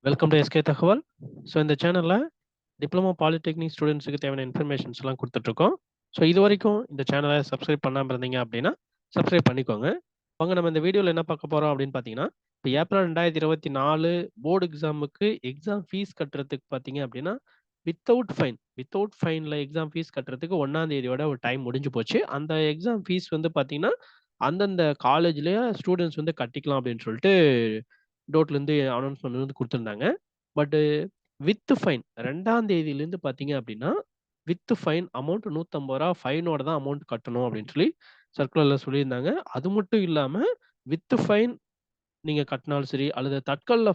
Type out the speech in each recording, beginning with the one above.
Welcome to SK தகவல். So இந்த சேனலில் டிப்ளமோ பாலிடெக்னிக் ஸ்டூடெண்ட்ஸுக்கு தேவையான இன்ஃபர்மேஷன்ஸ்லாம் கொடுத்துட்ருக்கோம். ஸோ இது வரைக்கும் இந்த சேனலை சப்ஸ்கிரைப் பண்ணாமல் இருந்தீங்க அப்படின்னா சப்ஸ்கிரைப் பண்ணிக்கோங்க. வாங்க நம்ம இந்த வீடியோவில் என்ன பார்க்க போகிறோம் அப்படின்னு பார்த்தீங்கன்னா, இப்போ ஏப்ரல் 2024 போர்டு எக்ஸாமுக்கு எக்ஸாம் ஃபீஸ் கட்டுறதுக்கு பார்த்தீங்க அப்படின்னா வித்தவுட் ஃபைனில் எக்ஸாம் ஃபீஸ் கட்டுறதுக்கு 1ஆம் தேதியோட ஒரு டைம் முடிஞ்சு போச்சு. அந்த எக்ஸாம் ஃபீஸ் வந்து பார்த்தீங்கன்னா அந்தந்த காலேஜ்லேயே ஸ்டூடெண்ட்ஸ் வந்து கட்டிக்கலாம் அப்படின்னு சொல்லிட்டு டோட்லேருந்து அனௌன்ஸ்மெண்ட் வந்து குடுத்துருந்தாங்க. பட்டு வித் ஃபைன் 2ஆம் தேதியிலேருந்து பார்த்தீங்க அப்படின்னா, வித் ஃபைன் அமௌண்ட் ரூ. 150 ஃபைனோட தான் அமௌண்ட் கட்டணும் அப்படின்னு சொல்லி சர்க்குலர்ல சொல்லியிருந்தாங்க. அது மட்டும் இல்லாம வித் ஃபைன் நீங்க கட்டினாலும் சரி, அல்லது தட்கல்ல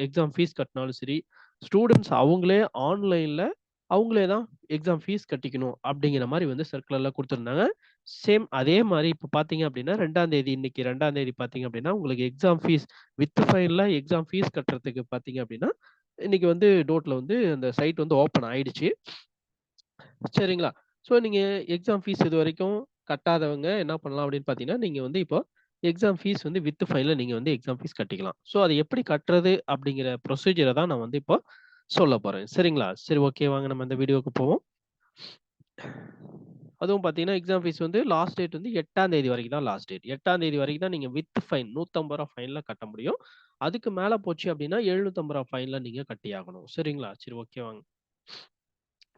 எக்ஸாம் ஃபீஸ் கட்டினாலும் சரி, ஸ்டூடண்ட்ஸ் அவங்களே ஆன்லைன்ல அவங்களே தான் எக்ஸாம் ஃபீஸ் கட்டிக்கணும் அப்படிங்கிற மாரி வந்து சர்க்குலர்ல குடுத்துருந்தாங்க. சேம் அதே மாரி இப்ப பார்த்தீங்க அப்படின்னா 2ஆம் தேதி இன்னைக்கு 2ஆம் தேதி பார்த்தீங்க அப்படின்னா, உங்களுக்கு எக்ஸாம் ஃபீஸ் வித் ஃபைன்ல எக்ஸாம் ஃபீஸ் கட்டுறதுக்கு பார்த்தீங்க அப்படின்னா, இன்னைக்கு வந்து டோட்ல வந்து அந்த சைட் வந்து ஓப்பன் ஆயிடுச்சு. சரிங்களா? ஸோ நீங்க எக்ஸாம் ஃபீஸ் இதுவரைக்கும் கட்டாதவங்க என்ன பண்ணலாம் அப்படின்னு பார்த்தீங்கன்னா, நீங்க வந்து இப்போ எக்ஸாம் ஃபீஸ் வந்து வித் ஃபைன்ல நீங்க வந்து எக்ஸாம் ஃபீஸ் கட்டிக்கலாம். ஸோ அது எப்படி கட்டுறது அப்படிங்கிற ப்ரொசீஜர தான் நான் வந்து இப்போ சொல்லப் போறேன். சரிங்களா? சரி ஓகே வாங்க நம்ம இந்த வீடியோக்கு போவோம். அதுவும் பார்த்தீங்கன்னா, எக்ஸாம் ஃபீஸ் வந்து லாஸ்ட் டேட் வந்து 8ஆம் தேதி வரைக்கும் தான் லாஸ்ட் டேட். 8ஆம் தேதி வரைக்கும் தான் நீங்க வித் ஃபைன் ரூ. 150 ஃபைன்ல கட்ட முடியும். அதுக்கு மேல போச்சு அப்படின்னா ரூ. 750 ஃபைன்ல நீங்க கட்டியாகணும். சரிங்களா? சரி ஓகே வாங்க.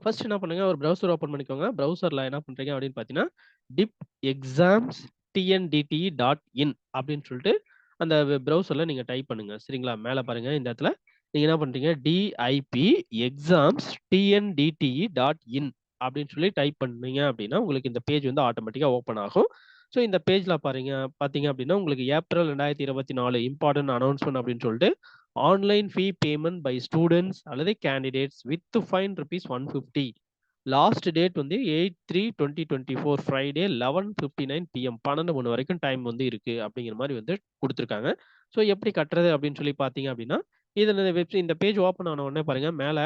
ஃபர்ஸ்ட் என்ன பண்ணுங்க, ஒரு ப்ரௌசர் ஓப்பன் பண்ணிக்கோங்க. ப்ரௌசர்ல என்ன பண்றீங்க அப்படின்னு பார்த்தீங்கன்னா, dipexamstndt.in அப்படின்னு சொல்லிட்டு அந்த ப்ரௌசர்ல நீங்க டைப் பண்ணுங்க. சரிங்களா? மேல பாருங்க இந்த இடத்துல நீங்க என்ன பண்றீங்க, dipexamstndt.in அப்படின்னு சொல்லி டைப் பண்ணீங்க அப்படின்னா, உங்களுக்கு இந்த பேஜ் வந்து ஆட்டோமேட்டிக்கா ஓப்பன் ஆகும். ஸோ இந்த பேஜ்ல பார்த்தீங்க அப்படின்னா, உங்களுக்கு ஏப்ரல் 2024 இம்பார்ட்டன்ட் அனௌன்ஸ்மென்ட் அப்படின்னு சொல்லிட்டு online fee payment by students அல்லது candidates with fine ₹150. Last date வந்து 8/3/2024 ஃப்ரைடே 11:59 PM 12 மணி வரைக்கும் டைம் வந்து இருக்கு அப்படிங்கிற மாரி வந்து குடுத்துருக்காங்க. ஸோ எப்படி கட்டுறது அப்படின்னு சொல்லி பார்த்தீங்க அப்படின்னா, இதுல இந்த பேஜ் ஓப்பன் ஆன உடனே பாருங்க மேல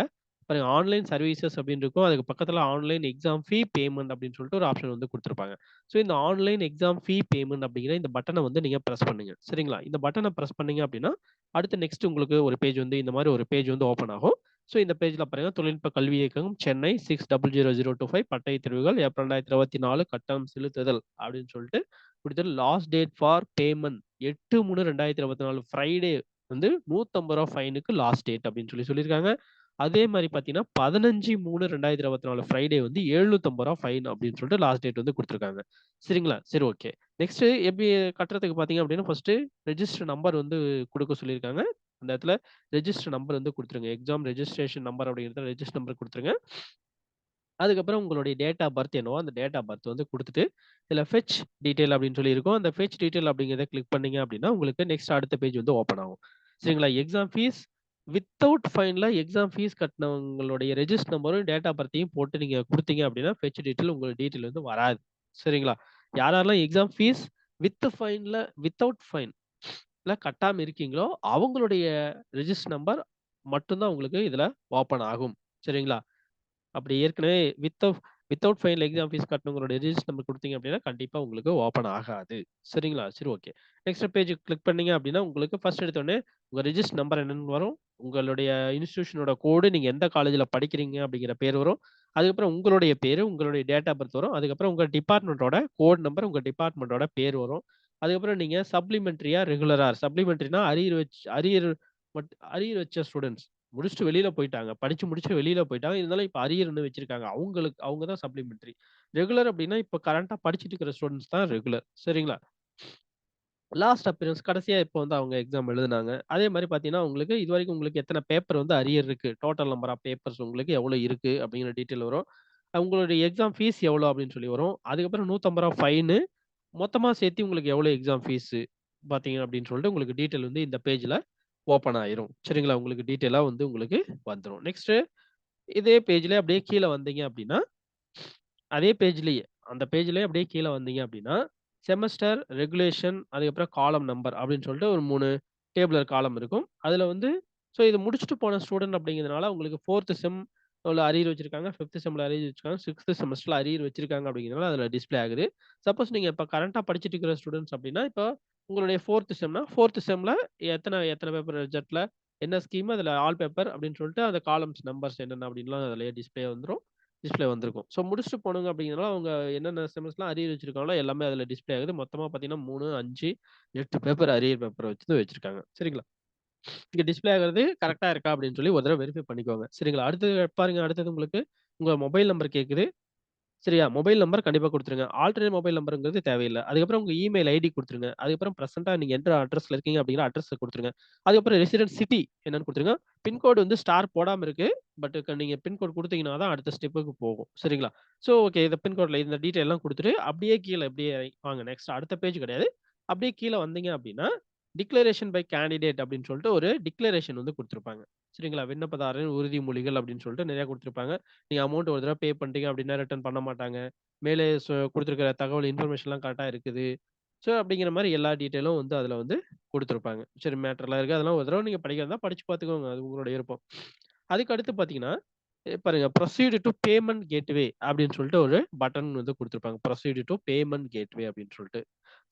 பாருங்க ஆன்லைன் சர்வீசஸ் அப்படின்னு இருக்கும். அதுக்கு பக்கத்துல ஆன்லைன் எக்ஸாம் ஃபீ பேமெண்ட் அப்படின்னு சொல்லிட்டு ஒரு ஆப்ஷன் வந்து குடுத்துருப்பாங்க. ஸோ இந்த ஆன்லைன் எக்ஸாம் ஃபீ பேமெண்ட் அப்படிங்கிற இந்த பட்டன வந்து நீங்க பிரஸ் பண்ணுங்க. சரிங்களா? இந்த பட்டன பிரஸ் பண்ணீங்க அப்படின்னா, அடுத்து நெக்ஸ்ட் உங்களுக்கு ஒரு பேஜ் வந்து இந்த மாரி ஒரு பேஜ் வந்து ஓப்பன் ஆகும். ஸோ இந்த பேஜ்ல பாருங்க தொழில்நுட்ப கல்வி இயக்ககம் சென்னை 600025 பட்டயத் தேர்வுகள் ஏப்ரல் 2024 கட்டணம் செலுத்துதல் அப்படின்னு சொல்லிட்டு குடுத்துட்டு last date for payment 8/3/2024 Friday வந்து ரூ. 150 ஃபைனுக்கு லாஸ்ட் டேட் அப்படின்னு சொல்லியிருக்காங்க. அதே மாரி பார்த்தீங்கன்னா, 15/3/2024 ஃப்ரைடே வந்து ரூ. 750 ஃபைன் அப்படின்னு சொல்லிட்டு லாஸ்ட் டேட் வந்து குடுத்துருக்காங்க. சரிங்களா? சரி ஓகே. நெக்ஸ்ட் எப்படி கட்டுறதுக்கு பார்த்தீங்க அப்படின்னா, ஃபர்ஸ்ட்டு ரெஜிஸ்டர் நம்பர் வந்து குடுக்க சொல்லியிருக்காங்க. அந்த இடத்துல ரெஜிஸ்டர் நம்பர் வந்து குடுத்துருங்க. எக்ஸாம் ரெஜிஸ்ட்ரேஷன் நம்பர் அப்படிங்கிறத ரெஜிஸ்டர் நம்பர் குடுத்துருங்க. அதுக்கப்புறம் உங்களுடைய டேட் ஆஃப் பர்த் என்னவோ அந்த டேட் ஆஃப் பர்த் வந்து குடுத்துட்டு, இதுல ஃபெட்ச் டீட்டெயில் அப்படின்னு சொல்லி இருக்கும். அந்த ஃபெட்ச் டீட்டெயில் அப்படிங்கிறத கிளிக் பண்ணீங்க அப்படின்னா, உங்களுக்கு நெக்ஸ்ட் அடுத்த பேஜ் வந்து ஓப்பன் ஆகும். சரிங்களா? எக்ஸாம் ஃபீஸ் வித்தவுட் ஃபைன்ல எக்ஸாம் ஃபீஸ் கட்டுனவங்களுடைய ரெஜிஸ்டர் நம்பரும், டேட் ஆஃப் பர்த்தையும் போட்டு நீங்க குடுத்தீங்க அப்படின்னா, ஃபெட்ச் டீட்டெயில் உங்க டீட்டெயில் வந்து வராது. சரிங்களா? யாரெல்லாம் எக்ஸாம் ஃபீஸ் வித்தவுட் ஃபைன்ல கட்டாம இருக்கீங்களோ, அவங்களுடைய ரெஜிஸ்டர் நம்பர் மட்டும் தான் உங்களுக்கு இதுல ஓப்பன் ஆகும். சரிங்களா? அப்படி ஏற்கனவே வித்தவுட் ஃபைன்ல எக்ஸாம் ஃபீஸ் கட்டணுங்களோட ரெஜிஸ்டர் நம்பர் குடுத்தீங்க அப்படின்னா, கண்டிப்பா உங்களுக்கு ஓப்பன் ஆகாது. சரிங்களா? சரி ஓகே. நெக்ஸ்ட் பேஜ் கிளிக் பண்ணீங்க அப்படின்னா, உங்களுக்கு ஃபர்ஸ்ட் எடுத்தோனே உங்க ரெஜிஸ்டர் நம்பர் என்னன்னு வரும். உங்களுடைய இன்ஸ்டிடியூஷனோட கோடு, நீங்க எந்த காலேஜ்ல படிக்கிறீங்க அப்படிங்கிற பேர் வரும். அதுக்கப்புறம் உங்களுடைய பேரு, உங்களுடைய டேட் ஆஃப் பர்த் வரும். அதுக்கப்புறம் உங்க டிபார்ட்மென்ட்டோட கோட் நம்பர், உங்க டிபார்ட்மென்ட்டோட பேர் வரும். அதுக்கப்புறம் நீங்க சப்ளிமெண்டரினா அரியர் வச்ச ஸ்டூடண்ட்ஸ். முடிச்சுட்டு வெளியில போயிட்டாங்க. படிச்சு முடிச்சு வெளியில போயிட்டாங்க. இருந்தாலும் இப்ப அரியர்ன்னு வச்சிருக்காங்க. அவங்க தான் சப்ளிமெண்டரி. ரெகுலர் அப்டின்னா, இப்ப கரண்ட்டா படிச்சுட்டு இருக்கிற ஸ்டூடண்ட்ஸ் தான் ரெகுலர். சரிங்களா? லாஸ்ட் அப்பியரன்ஸ் கடைசியா இப்ப வந்து அவங்க எக்ஸாம் எழுதுனாங்க. அதே மாரி பார்த்தீங்கன்னா, உங்களுக்கு இதுவரைக்கும் உங்களுக்கு எத்தன பேப்பர் வந்து அரியர் இருக்கு. டோட்டல் நம்பர் ஆஃப் பேப்பர்ஸ் உங்களுக்கு எவ்வளோ இருக்கு அப்டிங்கிற டீட்டெயில் வரும். உங்களுடைய எக்ஸாம் ஃபீஸ் எவ்வளோ அப்டின்னு சொல்லி வரும். அதுக்கப்புறம் ரூ. 150 ஃபைனு. மொத்தமா சேர்த்து உங்களுக்கு எவ்வளோ எக்ஸாம் ஃபீஸு பார்த்தீங்க அப்டின்னு சொல்லிட்டு உங்களுக்கு டீட்டெயில் வந்து இந்த பேஜ்ல ஓப்பன் ஆயிரும். சரிங்களா? உங்களுக்கு டீட்டெயிலா வந்து உங்களுக்கு வந்துரும். நெக்ஸ்ட்டு இதே பேஜ்லயே அப்படியே கீழ வந்தீங்க அப்படின்னா, அதே பேஜ்லயே அந்த பேஜ்லயே அப்படியே கீழ வந்தீங்க அப்படின்னா, செமஸ்டர், ரெகுலேஷன் அதுக்கப்புறம் காலம் நம்பர் அப்படின்னு சொல்லிட்டு ஒரு 3 டேபுலர் காலம் இருக்கும். அதுல வந்து இது முடிச்சுட்டு போன ஸ்டூடண்ட் அப்படிங்கிறதுனால உங்களுக்கு 4த் செம் ல அரியர் வச்சிருக்காங்க. 5த் செம்ல அரியர் வச்சிருக்காங்க. 6த் செமஸ்டர்ல அரியர் வச்சிருக்காங்க அப்படிங்கிறதுனால அதுல டிஸ்ப்ளே ஆகுது. சப்போஸ் நீங்க இப்ப கரண்ட்டா படிச்சுட்டு இருக்கிற ஸ்டூடண்ட்ஸ் அப்படின்னா, இப்ப உங்களுடைய 4த் செம்னா 4த் செம்ல எத்தன எத்தன பேப்பர் ரிஜெக்ட்ல என்ன ஸ்கீம் அதில ஆல் பேப்பர் அப்படின்னு சொல்லிட்டு அந்த காலம்ஸ் நம்பர்ஸ் என்னென்ன அப்படின்லாம் அதிலேயே டிஸ்ப்ளே வந்திருக்கும். ஸோ முடிச்சுட்டு போனவங்க அப்படிங்கிறனால அவங்க என்னென்ன செமஸ்டர்லாம் அரியர் வச்சிருக்காங்களோ எல்லாமே அதில டிஸ்ப்ளே ஆகுது. மொத்தமா பார்த்தீங்கன்னா 3, 5, 8 பேப்பர் அரியர் பேப்பர் வச்சிருக்காங்க. சரிங்களா? இங்க டிஸ்ப்ளே ஆகுறது கரெக்ட்டா இருக்கா அப்படின்னு சொல்லி ஒரு தடவ வெரிஃபை பண்ணிக்கோங்க. சரிங்களா? அடுத்தது பாருங்க அடுத்தது உங்களுக்கு உங்க மொபைல் நம்பர் கேட்குது. சரியா? மொபைல் நம்பர் கண்டிப்பா குடுத்துருங்க. ஆல்டர்னேட் மொபைல் நம்பர்ங்கிறது தேவையில்ல. அதுக்கப்புறம் உங்க இமெயில் ஐடி குடுத்துருங்க. அதுக்கப்புறம் பிரசென்ட்டா நீங்க எந்த அட்ரஸ்ல இருக்கீங்க அப்படிங்கிற அட்ரஸ குடுத்துருங்க. அதுக்கப்புறம் ரெசிடென்ட் சிட்டி என்னன்னு குடுத்துருங்க. பின்கோடு வந்து ஸ்டார் போடாம இருக்கு. பட் நீங்க பின்கோட் குடுத்தீங்கன்னா தான் அடுத்த ஸ்டெப்புக்கு போகும். சரிங்களா? So okay. இந்த பின்கோட்ல இந்த டீட்டெயில்லாம் குடுத்துட்டு, அப்படியே கீழ இப்படியே வாங்க. நெக்ஸ்ட் அடுத்த பேஜ் கிடையாது. அப்படியே கீழ வந்தீங்க அப்படின்னா, டிக்ளரேஷன் பை கேண்டிடேட் அப்படின்னு சொல்லிட்டு ஒரு டிக்ளரேஷன் வந்து குடுத்திருப்பாங்க. சரிங்களா? விண்ணப்பதாரரின் உறுதிமொழிகள் அப்படின்னு சொல்லிட்டு நெறைய குடுத்திருப்பாங்க. நீங்க அமௌண்ட் ஒரு தடவ பே பண்ணிட்டீங்க அப்படின்னா ரிட்டர்ன் பண்ண மாட்டாங்க. மேலே குடுத்திருக்கிற தகவல் இன்ஃபர்மேஷன்லாம் கரெக்ட்டா இருக்குது. ஸோ அப்படிங்கிற மாரி எல்லா டீட்டெயிலும் வந்து அதில வந்து குடுத்திருப்பாங்க. சரி மேட்டர்லாம் இருக்கு. அதெல்லாம் ஒரு தடவ நீங்க படிக்கிறதா படிச்சு பார்த்துக்கோங்க. அது உங்களுடைய விருப்பம். அதுக்கு அடுத்து பார்த்தீங்கன்னா, பாருங்க ப்ரொசீட் டூ பேமெண்ட் கேட்வே அப்படின்னு சொல்லிட்டு ஒரு பட்டன் வந்து குடுத்திருப்பாங்க. ப்ரொசீட் டூ பேமெண்ட் கேட்வே அப்படின்னு சொல்லிட்டு.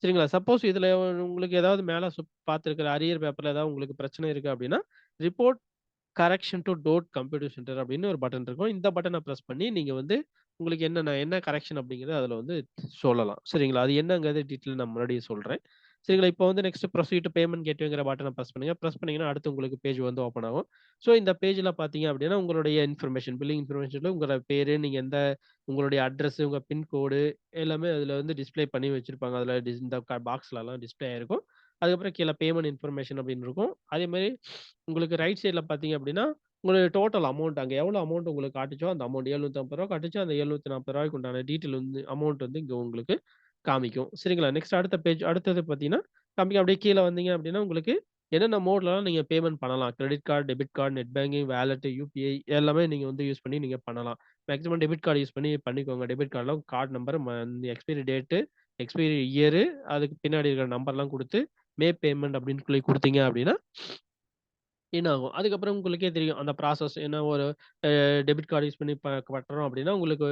சரிங்களா? சப்போஸ் இதுல உங்களுக்கு ஏதாவது மேல பார்த்திருக்கிற அரியர் பேப்பர்ல ஏதாவது உங்களுக்கு பிரச்சனை இருக்கு அப்படின்னா, ரிப்போர்ட் கரெக்ஷன் டூ டோட் கம்ப்யூட்டர் சென்டர் அப்படின்னு ஒரு பட்டன் இருக்கும். இந்த பட்டன பிரஸ் பண்ணி நீங்க வந்து உங்களுக்கு என்ன கரெக்ஷன் அப்படிங்கிறத அதுல வந்து சொல்லலாம். சரிங்களா? அது என்னங்கிறது டீட்டெயில் நான் முன்னாடியே சொல்றேன். சரிங்களா? இப்போ வந்து நெக்ஸ்ட் ப்ரொசீட் டூ பேமெண்ட் கேட்வேங்கிற பட்டன பிரஸ் பண்ணுங்க. பிரஸ் பண்ணீங்கன்னா அடுத்து உங்களுக்கு பேஜ் வந்து ஓப்பன் ஆகும். ஸோ இந்த பேஜ்ல பார்த்தீங்க அப்படின்னா, உங்களுடைய இன்ஃபர்மேஷன் பில்லிங் இன்ஃபர்மேஷன்ல உங்களோட பேரு, நீங்க எந்த உங்களுடைய அட்ரஸ், உங்க பின் கோடு எல்லாமே அதுல வந்து டிஸ்ப்ளே பண்ணி வச்சிருப்பாங்க. அதுல இந்த பாக்ஸ்லலாம் டிஸ்ப்ளே ஆயிருக்கும். அதுக்கப்புறம் கீழ பேமெண்ட் இன்ஃபர்மேஷன் அப்படின்னு இருக்கும். அதே மாரி உங்களுக்கு ரைட் சைட்ல பார்த்தீங்க அப்படின்னா, உங்களுடைய டோட்டல் அமௌண்ட் அங்க எவ்வளோ அமௌண்ட் உங்களுக்கு காட்டுச்சோ, அந்த அமௌண்ட் ரூ. 750 காட்டுச்சு. அந்த ரூ. 740க்கு உண்டான டீட்டெயில் வந்து அமௌண்ட் வந்து இங்க உங்களுக்கு காமிக்கும். சரிங்களா? நெக்ஸ்ட் அடுத்த பேஜ் அடுத்தது பார்த்தீங்கன்னா, காமிக்கும் அப்படியே கீழ வந்தீங்க அப்படின்னா, உங்களுக்கு என்னென்ன மோட்லலாம் நீங்க பேமெண்ட் பண்ணலாம். Credit card, debit card, net banking, wallet, UPI எல்லாமே நீங்க வந்து யூஸ் பண்ணி நீங்க பண்ணலாம். மேக்ஸிமம் டெபிட் கார்ட் யூஸ் பண்ணி பண்ணிக்கோங்க. டெபிட் கார்ட்ல card number, expiry date, expiry year, அதுக்கு பின்னாடி இருக்கிற நம்பர்லாம் குடுத்து, பேமெண்ட் அப்படின்னு சொல்லி குடுத்தீங்க அப்படின்னா என்ன ஆகும்? அதுக்கப்புறம் உங்களுக்கே தெரியும். அந்த ப்ராசஸ் என்ன ஒரு டெபிட் கார்ட் யூஸ் பண்ணி கட்டுறோம் அப்டின்னா, உங்களுக்கு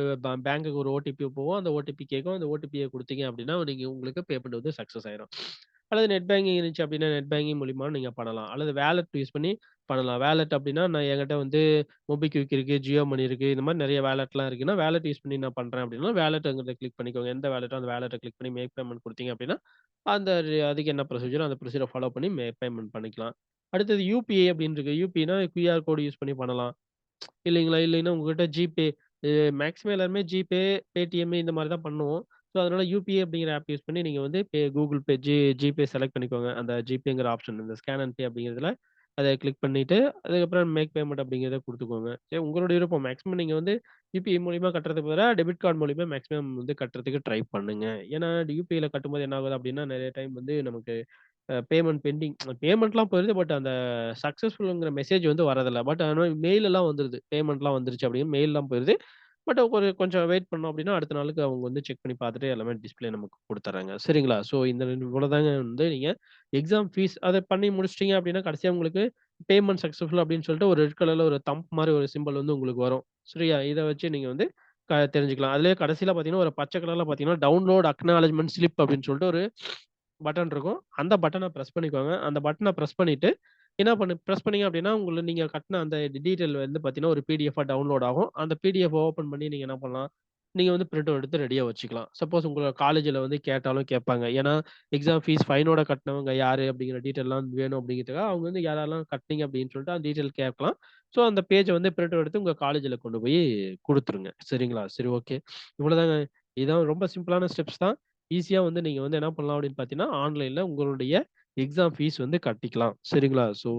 பேங்க்குக்கு ஒரு ஓடிபி போகும். அந்த ஓடிபி கேட்கும். அந்த ஓடிபிய குடுத்தீங்க அப்டின்னா, நீங்க உங்களுக்கு பேமெண்ட் வந்து சக்சஸ் ஆயிரும். அல்லது நெட் பேங்கிங் இருந்துச்சு அப்டின்னா, நெட் பேங்கிங் மூலியமா நீங்க பண்ணலாம். அல்லது வாலெட் யூஸ் பண்ணி பண்ணலாம். வாலெட் அப்டின்னா, நான் என்கிட்ட வந்து மோபிக்விக் இருக்கு, ஜியோ மணி இருக்கு. இந்த மாரி நெறைய வாலெட்லாம் இருக்குன்னா, வாலெட் யூஸ் பண்ணி நான் பண்றேன் அப்டின்னா, வாலெட்ங்கிறத கிளிக் பண்ணிக்கோங்க. எந்த வாலெட்டோ அந்த வாலெட்ட கிளிக் பண்ணி மேக் பேமெண்ட் குடுத்தீங்க அப்டின்னா, அந்த அதுக்கு என்ன ப்ரொசீஜரோ அந்த ப்ரொசீஜர ஃபாலோ பண்ணி பேமெண்ட் பண்ணிக்கலாம். அடுத்தது யுபிஐ அப்படின்னு இருக்கு. யுபிஐனா கியூஆர் கோடு யூஸ் பண்ணி பண்ணலாம். இல்லைங்களா? இல்லைன்னா உங்ககிட்ட ஜிபே மேக்ஸிமம் எல்லாருமே ஜிபே, பேடிஎம் இந்த மாரி தான் பண்ணுவோம். ஸோ, அதனால யுபிஐ அப்படிங்கிற ஆப் யூஸ் பண்ணி நீங்க வந்து கூகுள் பே, ஜிபே செலக்ட் பண்ணிக்கோங்க. அந்த ஜிபேங்கிற ஆப்ஷன் இந்த ஸ்கேன் அண்ட் பே அப்படிங்கிறதுல அத கிளிக் பண்ணிட்டு, அதுக்கப்புறம் மேக் பேமெண்ட் அப்படிங்கிறத குடுத்துக்கோங்க. சரி உங்களுடைய விருப்பம். மேக்ஸிமம் நீங்க வந்து யுபிஐ மூலியமா கட்டுறதுக்கு பதிலா டெபிட் கார்ட் மூலியமா மேக்ஸிமம் வந்து கட்டுறதுக்கு ட்ரை பண்ணுங்க. ஏன்னா யுபிஐல கட்டும்போது என்ன ஆகுது அப்படின்னா, நெறைய டைம் வந்து நமக்கு பேமெண்ட் பெண்டிங் பேமெண்ட்லாம் போயிருது. பட் அந்த சக்சஸ்ஃபுல்ங்கிற மெசேஜ் வந்து வரதில்ல. பட் ஆனா மெயில் எல்லாம் வந்துருது. பேமெண்ட்லாம் வந்துருச்சு அப்படின்னு மெயில்லாம் போயிருது. பட் கொஞ்சம் வெயிட் பண்ணோம் அப்படின்னா, அடுத்த நாளுக்கு அவங்க வந்து செக் பண்ணி பார்த்துட்டு எல்லாமே டிஸ்ப்ளே நமக்கு குடுத்துர்றாங்க. சரிங்களா? ஸோ இந்த இவ்வளோதாங்க வந்து நீங்க எக்ஸாம் ஃபீஸ் அத பண்ணி முடிச்சுட்டீங்க அப்படின்னா, கடைசியா உங்களுக்கு பேமெண்ட் சக்சஸ்ஃபுல் அப்படின்னு சொல்லிட்டு ஒரு ரெட் கலர்ல ஒரு தம்ப் மாரி ஒரு சிம்பல் வந்து உங்களுக்கு வரும். சரியா? இத வச்சு நீங்க வந்து தெரிஞ்சுக்கலாம். அதிலேயே கடைசியில பார்த்தீங்கன்னா, ஒரு பச்சை கலர்ல பார்த்தீங்கன்னா, டவுன்லோட் அக்னாலஜ்மென்ட் ஸ்லிப் அப்படின்னு சொல்லிட்டு ஒரு பட்டன் இருக்கும். அந்த பட்டன பிரஸ் பண்ணிக்கோங்க. அந்த பட்டன பிரஸ் பண்ணிட்டு, என்ன பிரஸ் பண்ணீங்க அப்டின்னா, நீங்க கட்ன அந்த டீட்டெயில் வந்து பார்த்தீங்கன்னா, ஒரு பிடிஎஃப்பா டவுன்லோட் ஆகும். அந்த பிடிஎஃப் ஓப்பன் பண்ணி நீங்க என்ன பண்ணலாம், நீங்க வந்து பிரிண்ட் அவுட் எடுத்து ரெடியா வச்சுக்கலாம். சப்போஸ் உங்க காலேஜ்ல வந்து கேட்டாலும் கேட்பாங்க. ஏன்னா, எக்ஸாம் ஃபீஸ் ஃபைனோட கட்னவங்க யாரு அப்டிங்கிற டீட்டெயில்லாம் வேணும் அப்டிங்கிறதுக்காக, அவங்க வந்து யாரெல்லாம் கட்னீங்க அப்டின்னு சொல்லிட்டு அந்த டீட்டெயில் கேட்கலாம். ஸோ, அந்த பேஜ வந்து பிரிண்ட் அவுட் எடுத்து உங்க காலேஜ்ல கொண்டு போய் குடுத்துருங்க. சரிங்களா? சரி ஓகே. இவ்வளோதாங்க. இதான் ரொம்ப சிம்பிளான ஸ்டெப்ஸ் தான். ஈஸியா வந்து நீங்க வந்து என்ன பண்ணலாம் அப்படின்னு பார்த்தீங்கன்னா, ஆன்லைன்ல உங்களுடைய எக்ஸாம் ஃபீஸ் வந்து கட்டிக்கலாம். சரிங்களா? ஸோ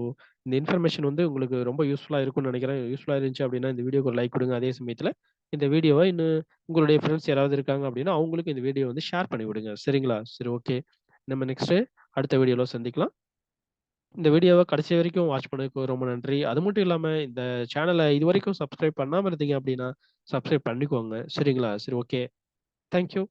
இந்த இன்ஃபர்மேஷன் வந்து உங்களுக்கு ரொம்ப யூஸ்ஃபுல்லா இருக்கும்னு நெனைக்கிறேன். யூஸ்ஃபுல்லா இருந்துச்சு அப்படின்னா, இந்த வீடியோக்கு ஒரு லைக் குடுங்க. அதே சமயத்தில இந்த வீடியோவ இன்னும் உங்களுடைய ஃப்ரெண்ட்ஸ் யாராவது இருக்காங்க அப்படின்னா, அவங்களுக்கும் இந்த வீடியோ வந்து ஷேர் பண்ணி விடுங்க. சரிங்களா? சரி ஓகே. நம்ம நெக்ஸ்ட்டு அடுத்த வீடியோல சந்திக்கலாம். இந்த வீடியோவ கடைசி வரைக்கும் வாட்ச் பண்ணதுக்கு ரொம்ப நன்றி. அது மட்டும் இல்லாம இந்த சேனல இதுவரைக்கும் சப்ஸ்கிரைப் பண்ணாம இருந்தீங்க அப்படின்னா, சப்ஸ்கிரைப் பண்ணிக்கோங்க. சரிங்களா? சரி ஓகே. Thank you.